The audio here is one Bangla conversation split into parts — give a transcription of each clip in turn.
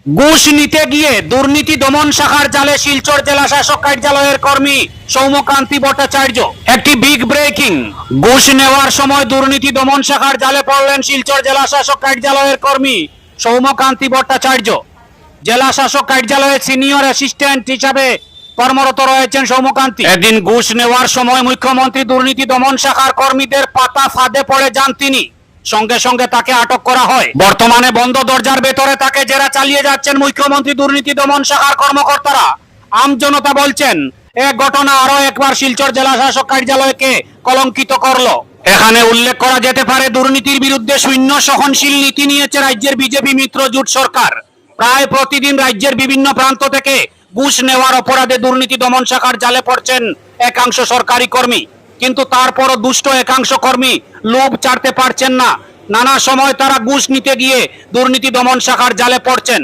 ঘুষ নিতে গিয়ে দুর্নীতি দমন শাখার জালে শিলচর জেলা শাসক কার্যালয়ের কর্মী সৌম্যকান্তি ভট্টাচার্য। একটি বিগ ব্রেকিং, ঘুষ নেওয়ার সময় দুর্নীতি দমন শাখার জালে পড়লেন শিলচর জেলা শাসক কার্যালয়ের কর্মী সৌম্যকান্তি ভট্টাচার্য। জেলা শাসক কার্যালয়ের সিনিয়র অ্যাসিস্ট্যান্ট হিসাবে কর্মরত রয়েছেন সৌম্যকান্তি। এদিন ঘুষ নেওয়ার সময় মুখ্যমন্ত্রী দুর্নীতি দমন শাখার কর্মীদের পাতা ফাঁদে পড়ে যান তিনি। সঙ্গে সঙ্গে তাকে আটক করা হয়। বর্তমানে বন্ধ দরজার ভেতরে তাকে জেরা চালিয়ে যাচ্ছেন মুখ্যমন্ত্রী দুর্নীতি দমন শাখার কর্মকর্তারা। আমজনতা বলছেন এক ঘটনা আরো একবার শিলচর জেলা শাসক কার্যালয়কে কলঙ্কিত করলো। এখানে উল্লেখ করা যেতে পারে, দুর্নীতির বিরুদ্ধে শূন্য সহনশীল নীতি নিয়েছে রাজ্যের বিজেপি মিত্র জোট সরকার। প্রায় প্রতিদিন রাজ্যের বিভিন্ন প্রান্ত থেকে ঘুষ নেওয়ার অপরাধে দুর্নীতি দমন শাখার জালে পড়ছেন একাংশ সরকারি কর্মী। কিন্তু তারপরও দুষ্ট একাংশ কর্মী লোভ ছাড়তে পারছেন না। নানা সময় তারা ঘুষ নিতে গিয়ে দুর্নীতি দমন শাখার জালে পড়ছেন।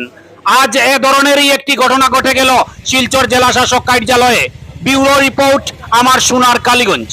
আজ এ ধরনেরই একটি ঘটনা ঘটে গেল শিলচর জেলা শাসক কার্যালয়ে। ব্যুরো রিপোর্ট, আমার সোনার কালীগঞ্জ।